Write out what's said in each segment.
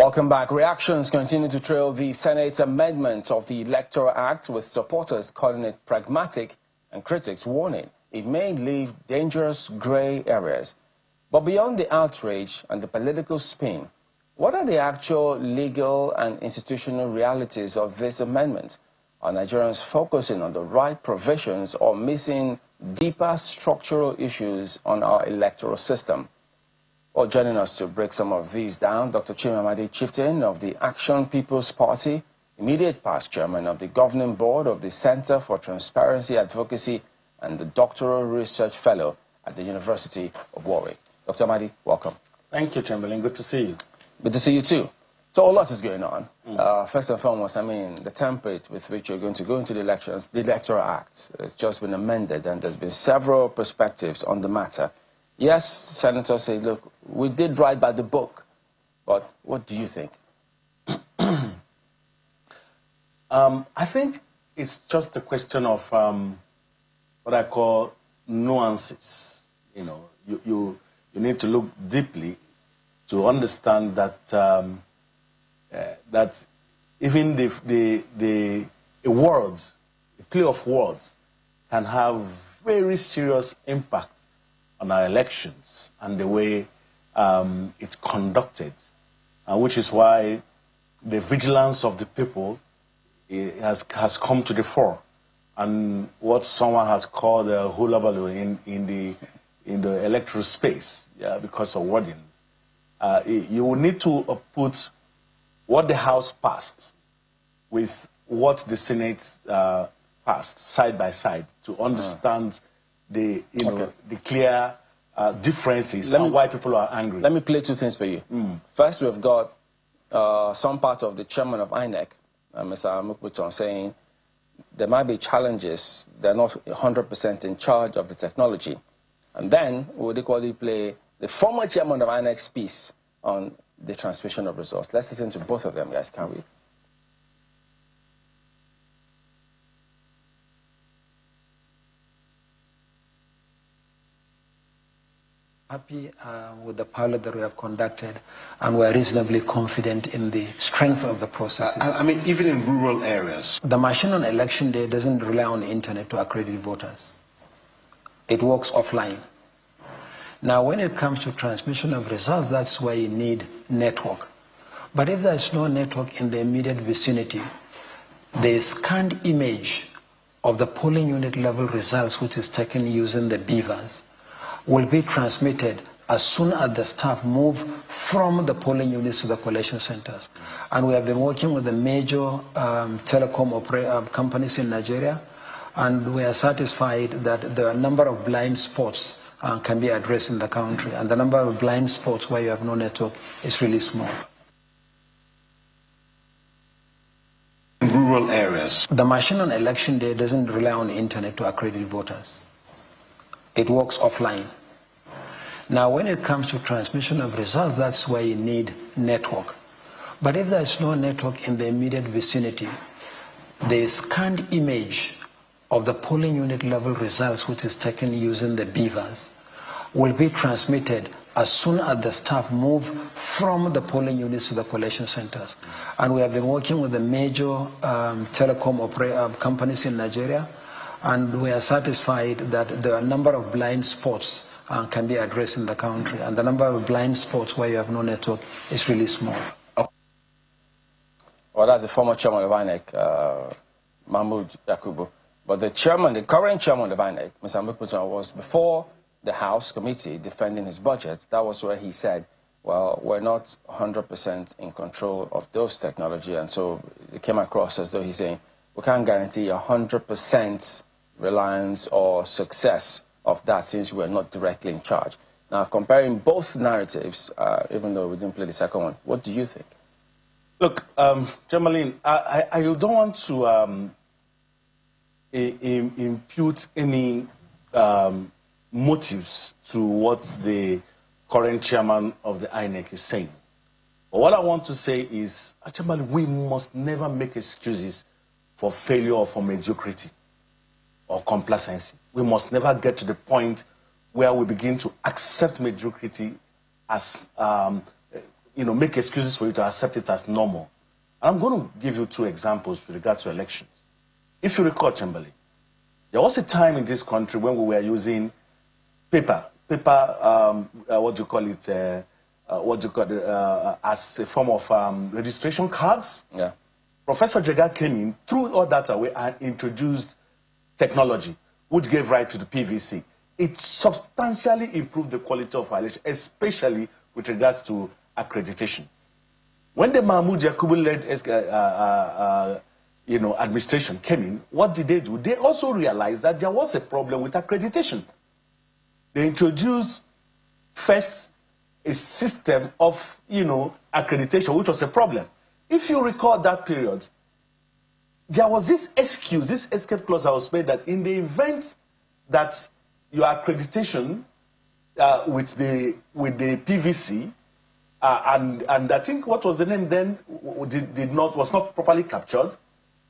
Welcome back. Reactions continue to trail the Senate's amendment of the Electoral Act, with supporters calling it pragmatic and critics warning it may leave dangerous gray areas. But beyond the outrage and the political spin, what are the actual legal and institutional realities of this amendment? Are Nigerians focusing on the right provisions or missing deeper structural issues on our electoral system? Well, joining us to break some of these down, Dr. Chieftain of the Action People's Party, immediate past chairman of the governing board of the Center for Transparency Advocacy, and the doctoral research fellow at the University of Warwick. Dr. Amadi, welcome. Thank you, Chamberlain. Good to see you. Good to see you too. So a lot is going on. First and foremost, I mean, the template with which you're going to go into the elections, the Electoral Act, has just been amended, and there's been several perspectives on the matter. Yes, senators say, look, we did right by the book, but what do you think? I think it's just a question of what I call nuances. You know, you need to look deeply to understand that that even the words, the play of words, can have very serious impact on our elections and the way it's conducted, which is why the vigilance of the people has come to the fore, and what someone has called a hula baloo in the electoral space, because of wording. You will need to put what the House passed with what the Senate passed side by side to understand the clear differences and why people are angry. Let me play two things for you. First, we've got some part of the chairman of INEC, Mr. Mukbuton, saying there might be challenges. They're not 100% in charge of the technology. And then we would equally play the former chairman of INEC's piece on the transmission of results. Let's listen to both of them, guys, can we? Happy with the pilot that we have conducted, and we're reasonably confident in the strength of the processes. I mean, even in rural areas. The machine on election day doesn't rely on the internet to accredit voters. It works offline. Now, when it comes to transmission of results, that's why you need network. But if there's no network in the immediate vicinity, the scanned image of the polling unit level results, which is taken using the beavers, will be transmitted as soon as the staff move from the polling units to the collation centers. And we have been working with the major telecom companies in Nigeria, and we are satisfied that the number of blind spots can be addressed in the country, and the number of blind spots where you have no network is really small. In rural areas. The machine on election day doesn't rely on the internet to accredit voters. It works offline. Now, when it comes to transmission of results, that's why you need network. But if there's no network in the immediate vicinity, the scanned image of the polling unit level results, which is taken using the beavers, will be transmitted as soon as the staff move from the polling units to the collation centers. And we have been working with the major telecom companies in Nigeria, and we are satisfied that the number of blind spots can be addressed in the country, and the number of blind spots where you have no network is really small. Well, that's the former chairman of INEC, Mahmoud Yakubu. But the current chairman of INEC, Mr. Mukbuton, was before the House committee defending his budget. That was where he said, well, we're not 100% in control of those technology. And so it came across as though he's saying, we can't guarantee 100% reliance or success of that since we're not directly in charge. Now, comparing both narratives, even though we didn't play the second one, what do you think? Look, Jamalin, I don't want to impute any motives to what the current chairman of the INEC is saying. But what I want to say is, actually, we must never make excuses for failure or for mediocrity or complacency. We must never get to the point where we begin to accept mediocrity as make excuses for you to accept it as normal. And I'm going to give you 2 examples with regard to elections. If you recall, Chamberlain, there was a time in this country when we were using paper, what do you call it, as a form of registration cards. Yeah. Professor Jega came in, threw all that away, and introduced technology, which gave rise to the PVC. It substantially improved the quality of our election, especially with regards to accreditation. When the Mahmoud Yakubu-led administration came in, what did they do? They also realized that there was a problem with accreditation. They introduced first a system of accreditation, which was a problem. If you recall that period, there was this excuse, this escape clause that was made, that in the event that your accreditation with the PVC and I think what was the name then was not properly captured,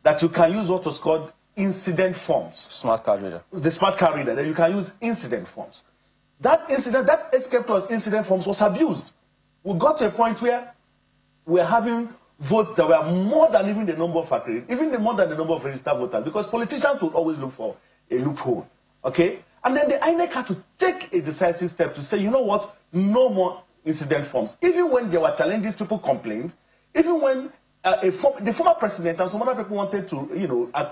that you can use what was called incident forms. Smart card reader. The smart card reader. Then you can use incident forms. That escape clause incident forms was abused. We got to a point where we're having votes that were more than even the number of accredited, more than the number of registered voters, because politicians would always look for a loophole. Okay? And then the INEC had to take a decisive step to say, you know what, no more incident forms. Even when there were challenges, people complained. Even when the former president and some other people wanted to,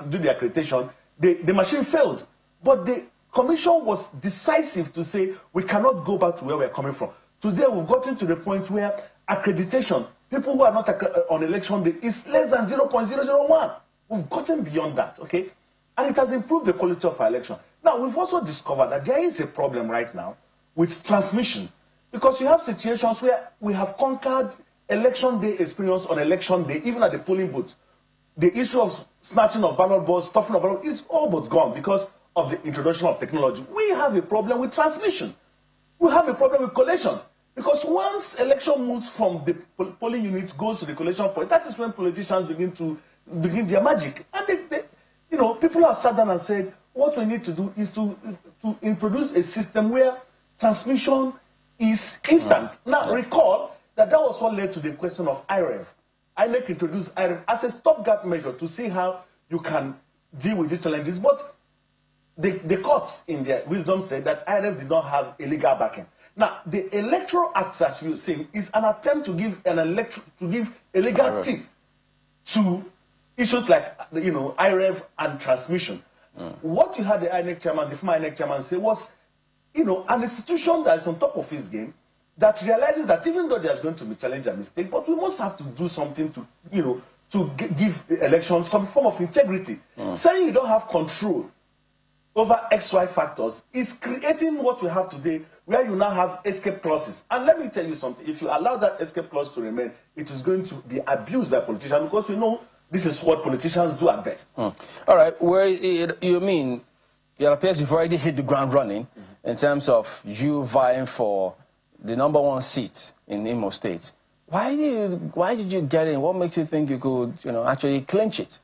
do the accreditation, the machine failed. But the commission was decisive to say, we cannot go back to where we're coming from. Today, we've gotten to the point where accreditation, people who are not on election day, is less than 0.001. We've gotten beyond that, okay? And it has improved the quality of our election. Now, we've also discovered that there is a problem right now with transmission, because you have situations where we have conquered election day experience on election day, even at the polling booth. The issue of snatching of ballot balls, stuffing of ballot is all but gone because of the introduction of technology. We have a problem with transmission. We have a problem with collation. Because once election moves from the polling units, goes to the collation point, that is when politicians begin their magic. And people have sat down and said, what we need to do is to introduce a system where transmission is instant. Now, recall that was what led to the question of IREV. INEC introduced IREV as a stopgap measure to see how you can deal with these challenges. But the courts, in their wisdom, said that IREV did not have a legal backing. Now, the Electoral Act, as you're saying, is an attempt to give a legal teeth to issues like IREV and transmission. What you had the INEC chairman, the former INEC chairman, say was, an institution that is on top of his game, that realizes that even though there's going to be challenge and mistake, but we must have to do something to give the election some form of integrity. Saying you don't have control over XY factors is creating what we have today, where you now have escape clauses. And let me tell you something, if you allow that escape clause to remain, it is going to be abused by politicians, because we know this is what politicians do at best. All right, it appears you've already hit the ground running in terms of you vying for the #1 seat in Imo State. Why did you get in? What makes you think you could, actually clinch it?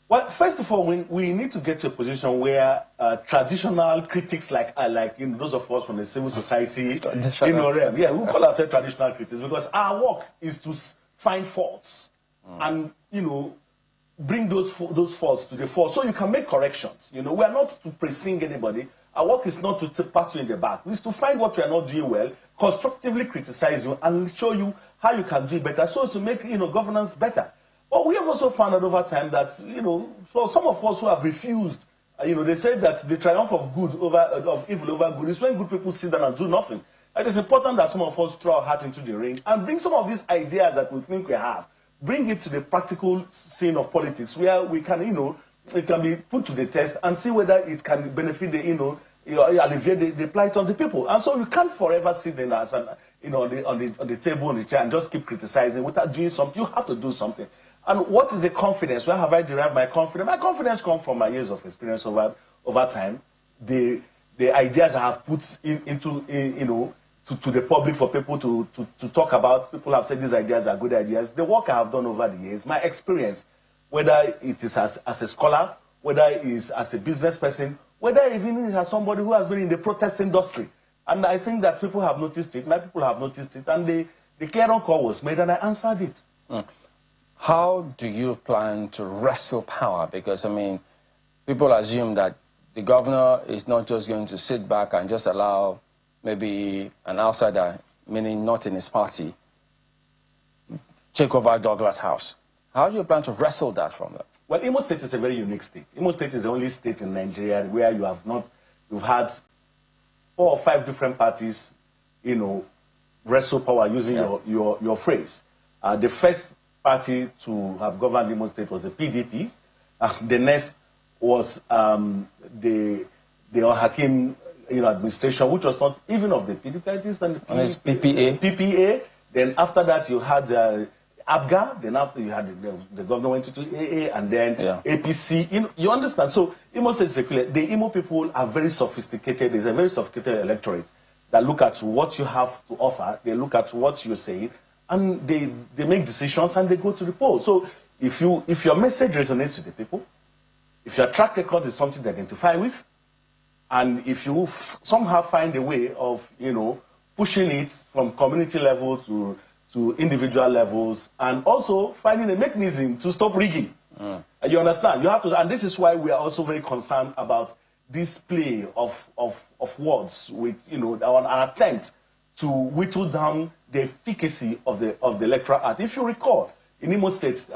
Well, first of all, we need to get to a position where traditional critics like those of us from the civil society, we call ourselves traditional critics, because our work is to find faults and bring those faults to the fore, so you can make corrections. We are not to praising anybody. Our work is not to pat you in the back. It's to find what we are not doing well, constructively criticize you, and show you how you can do it better, so to make governance better. But we have also found out over time that for some of us who have refused, they say that the triumph of evil over good is when good people sit down and do nothing. It is important that some of us throw our hat into the ring and bring some of these ideas that we think we have, bring it to the practical scene of politics, where we can, it can be put to the test and see whether it can benefit the, alleviate the plight of the people. And so you can't forever sit there as on the table, on the chair, and just keep criticizing without doing something. You have to do something. And what is the confidence? Where have I derived my confidence? My confidence comes from my years of experience over time. The ideas I have put into to the public for people to talk about. People have said these ideas are good ideas. The work I have done over the years, my experience, whether it is as a scholar, whether it is as a business person, whether even as somebody who has been in the protest industry. And I think that people have noticed it, my people have noticed it, and they the clearing call was made and I answered it. How do you plan to wrestle power? Because, I mean, people assume that the governor is not just going to sit back and just allow maybe an outsider, meaning not in his party, take over Douglas House. How do you plan to wrestle that from them? Well, Imo State is a very unique state. Imo State is the only state in Nigeria where you've had 4 or 5 different parties, wrestle power using your phrase. The first party to have governed Imo State was the PDP. The next was the Hakim administration, which was not even of the PDP, and the PPA. PPA. Then after that, you had ABGA. Then after you had the governor went to AA, and then APC. You understand? So Imo State is peculiar. The Imo people are very sophisticated. There's a very sophisticated electorate that look at what you have to offer. They look at what you're saying, and they make decisions and they go to the polls. So if your message resonates with the people, if your track record is something they identify with, and if you somehow find a way of pushing it from community level to individual levels, and also finding a mechanism to stop rigging. You understand? You have to, and this is why we are also very concerned about this play of words with an attempt to whittle down the efficacy of the Electoral Act. If you recall, in Imo State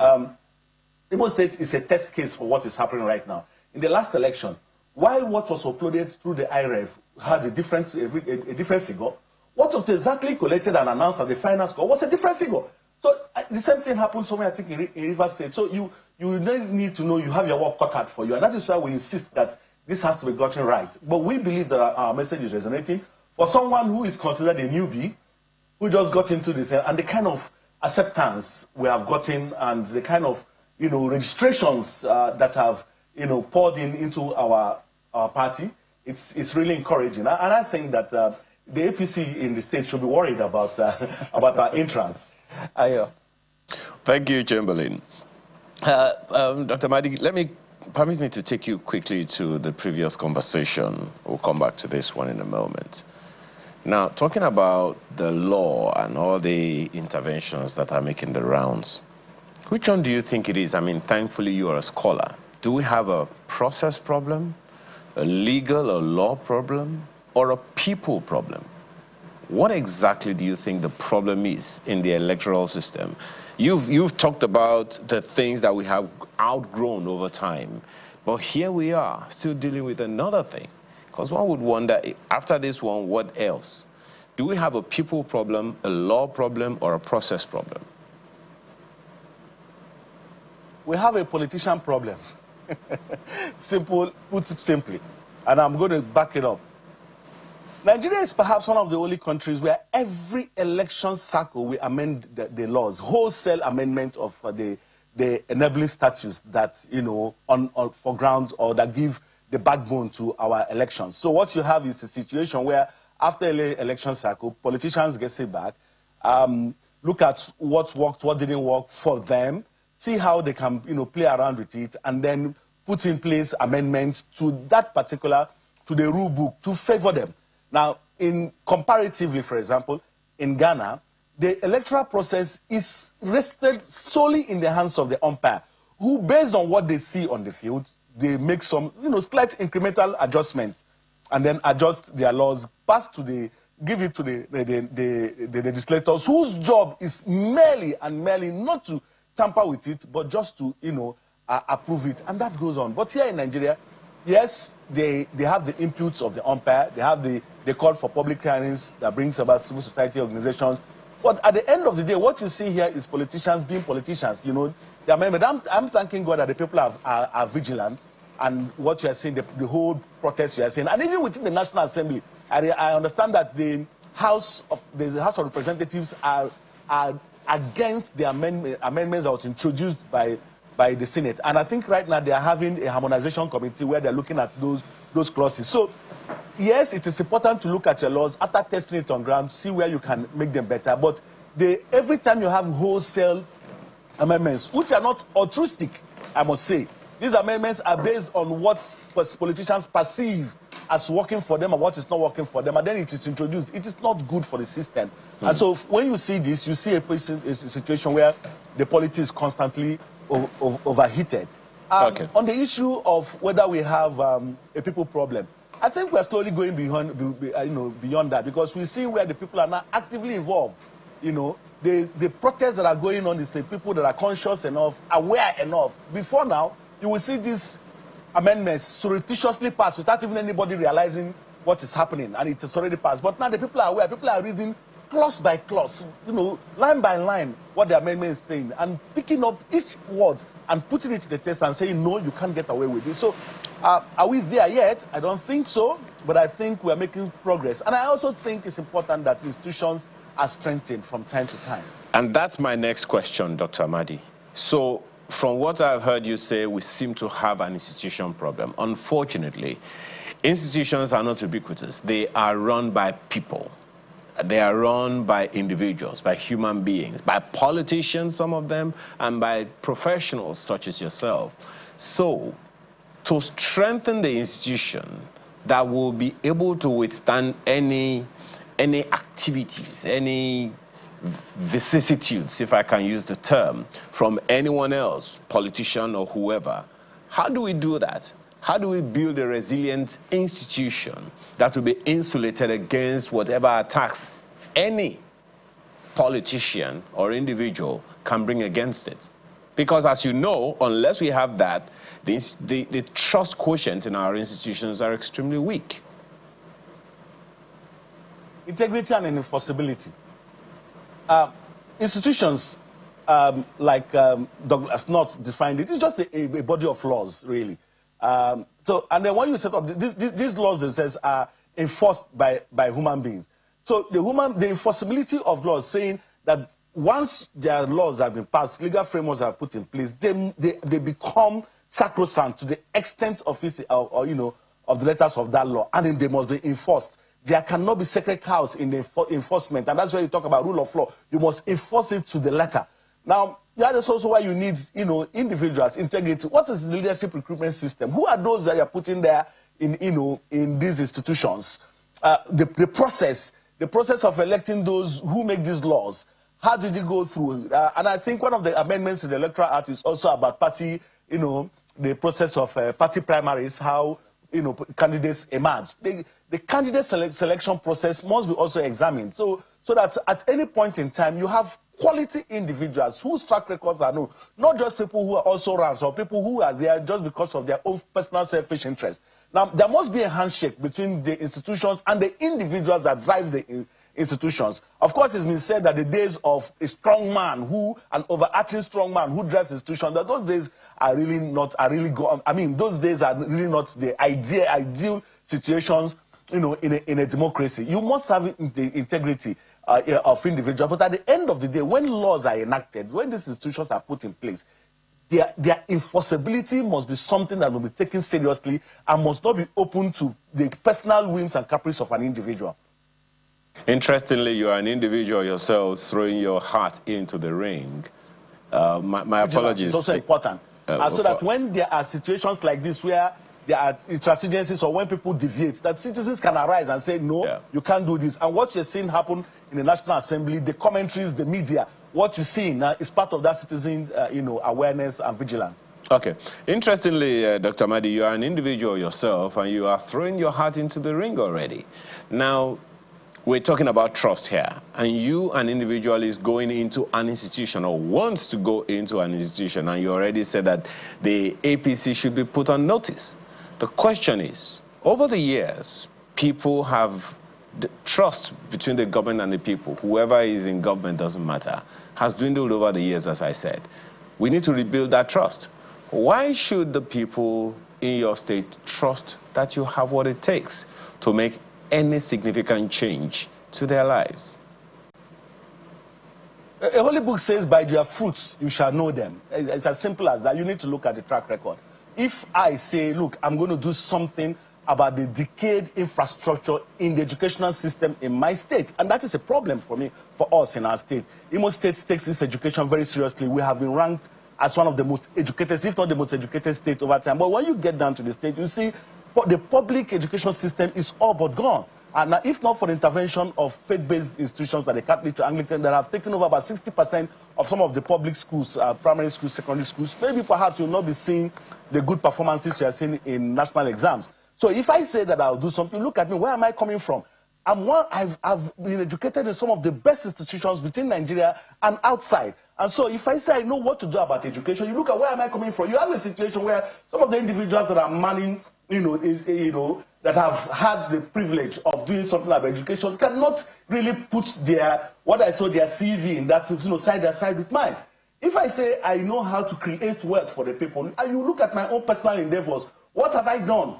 is a test case for what is happening right now. In the last election, while what was uploaded through the IREF had a different figure, what was exactly collected and announced at the final score was a different figure. So the same thing happened somewhere, I think, in Rivers State. So you need to know you have your work cut out for you, and that is why we insist that this has to be gotten right. But we believe that our message is resonating. For someone who is considered a newbie, who just got into this, and the kind of acceptance we have gotten, and the kind of registrations that have poured into our party, it's really encouraging. And I think that the APC in the state should be worried about our entrance. Ayo. Thank you, Chamberlain. Dr. Madi, permit me to take you quickly to the previous conversation. We'll come back to this one in a moment. Now, talking about the law and all the interventions that are making the rounds, which one do you think it is? I mean, thankfully, you are a scholar. Do we have a process problem, a legal or law problem, or a people problem? What exactly do you think the problem is in the electoral system? You've talked about the things that we have outgrown over time, but here we are still dealing with another thing. Because one would wonder, after this one, what else? Do we have a people problem, a law problem, or a process problem? We have a politician problem. Put it simply. And I'm going to back it up. Nigeria is perhaps one of the only countries where every election cycle we amend the laws, wholesale amendment of the enabling statutes that, for grounds or that give the backbone to our elections. So what you have is a situation where after the election cycle, politicians get sit back, look at what worked, what didn't work for them, see how they can, play around with it, and then put in place amendments to that particular, to the rule book to favor them. Now, comparatively, for example, in Ghana, the electoral process is rested solely in the hands of the umpire, who, based on what they see on the field, they make some, slight incremental adjustments, and then adjust their laws, give it to the legislators, whose job is merely not to tamper with it, but just to, approve it, and that goes on. But here in Nigeria, yes, they have the inputs of the umpire, they have the call for public hearings that brings about civil society organizations. But at the end of the day, what you see here is politicians being politicians. I'm thanking God that the people are vigilant, and what you are seeing, the whole protest you are seeing, and even within the National Assembly, I understand that the House of Representatives are against the amendments that was introduced by the Senate, and I think right now they are having a harmonization committee where they're looking at those clauses. So yes, it is important to look at your laws after testing it on ground, see where you can make them better. But every time you have wholesale amendments, which are not altruistic, I must say, these amendments are based on what politicians perceive as working for them and what is not working for them, and then it is introduced. It is not good for the system. And so when you see this, you see a situation where the politics is constantly overheated. On the issue of whether we have a people problem, I think we're slowly going beyond that, because we see where the people are now actively involved. The protests that are going on is people that are conscious enough, aware enough. Before now, you will see these amendments surreptitiously passed without even anybody realizing what is happening, and it is already passed. But now the people are aware. People are reading clause by clause, line by line, what the amendment is saying, and picking up each word and putting it to the test and saying, no, you can't get away with it. So are we there yet? I don't think so, but I think we're making progress. And I also think it's important that institutions are strengthened from time to time. And that's my next question, Dr. Amadi. So from what I've heard you say, we seem to have an institution problem. Unfortunately, institutions are not ubiquitous. They are run by people. They are run by individuals, by human beings, by politicians, some of them, and by professionals such as yourself. So, to strengthen the institution that will be able to withstand any activities, any vicissitudes, if I can use the term, from anyone else, politician or whoever, how do we do that? How do we build a resilient institution that will be insulated against whatever attacks any politician or individual can bring against it? Because as you know, unless we have that, the trust quotient in our institutions are extremely weak. Integrity and enforceability. Institutions, like Douglas North defined it, it's just a body of laws, really. And then when you set up, these laws themselves are enforced by human beings. So the enforceability of laws, saying that once their laws have been passed, legal frameworks are put in place, they become sacrosanct to the extent of of the letters of that law, and then they must be enforced. There cannot be sacred cows in the enforcement, and that's why you talk about rule of law. You must enforce it to the letter. Now, that is also why you need, individuals, integrity. What is the leadership recruitment system? Who are those that you are putting there in these institutions? The process of electing those who make these laws. How did it go through? And I think one of the amendments in the Electoral Act is also about party, the process of party primaries, how candidates emerge. The candidate selection process must be also examined, so that at any point in time you have quality individuals whose track records are known, not just people who are also runs or people who are there just because of their own personal selfish interest. Now, there must be a handshake between the institutions and the individuals that drive the institutions. Of course, it's been said that the days of a strong man an overarching strong man who drives institutions, that those days are really gone. I mean, those days are really not the ideal situations, in a democracy. You must have the integrity of individuals. But at the end of the day, when laws are enacted, when these institutions are put in place, their enforceability must be something that will be taken seriously and must not be open to the personal whims and caprice of an individual. Interestingly, you are an individual yourself throwing your heart into the ring. My apologies. It's also important. So that when there are situations like this where there are intransigencies or when people deviate, that citizens can arise and say, no, you can't do this. And what you're seeing happen in the National Assembly, the commentaries, the media, what you're seeing now is part of that citizen awareness and vigilance. Okay. Interestingly, Dr. Madi, you are an individual yourself and you are throwing your heart into the ring already. Now, we're talking about trust here, and you, an individual, is going into an institution or wants to go into an institution, and you already said that the APC should be put on notice. The question is, over the years, people have the trust between the government and the people. Whoever is in government doesn't matter, has dwindled over the years, as I said. We need to rebuild that trust. Why should the people in your state trust that you have what it takes to make any significant change to their lives? A holy book says, by their fruits you shall know them. It's as simple as that. You need to look at the track record. If I say, look, I'm going to do something about the decayed infrastructure in the educational system in my state, and that is a problem for me, for us in our state. Imo State takes this education very seriously. We have been ranked as one of the most educated, if not the most educated state over time. But when you get down to the state, you see the public education system is all but gone. And if not for the intervention of faith-based institutions like the Catholic to Anglican that have taken over about 60% of some of the public schools, primary schools, secondary schools, maybe perhaps you'll not be seeing the good performances you are seeing in national exams. So if I say that I'll do something, look at me, where am I coming from? I've been educated in some of the best institutions within Nigeria and outside. And so if I say I know what to do about education, you look at where am I coming from? You have a situation where some of the individuals that are manning, that have had the privilege of doing something about education cannot really put their CV in that, side by side with mine. If I say I know how to create wealth for the people, and you look at my own personal endeavors, what have I done?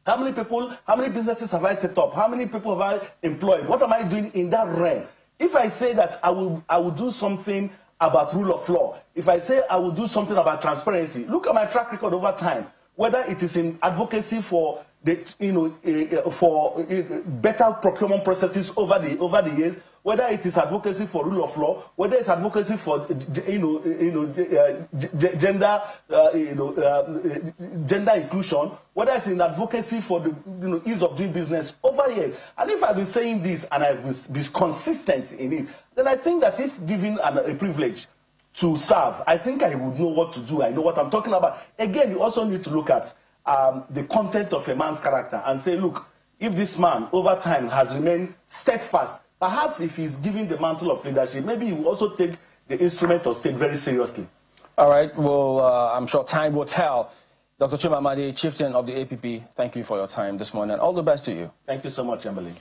How many people, how many businesses have I set up? How many people have I employed? What am I doing in that realm? If I say that I will do something about rule of law, if I say I will do something about transparency, look at my track record over time. Whether it is in advocacy for the, better procurement processes over the years, whether it is advocacy for rule of law, whether it's advocacy for gender inclusion, whether it's in advocacy for the ease of doing business over years. And if I've been saying this and I've been consistent in it, then I think that if given a privilege to serve, I think I would know what to do. I know what I'm talking about. Again, you also need to look at the content of a man's character and say, look, if this man over time has remained steadfast, perhaps if he's given the mantle of leadership, maybe he will also take the instrument of state very seriously. All right. Well, I'm sure time will tell. Dr. Chimamadi, Chieftain of the APP, thank you for your time this morning. All the best to you. Thank you so much, Emily.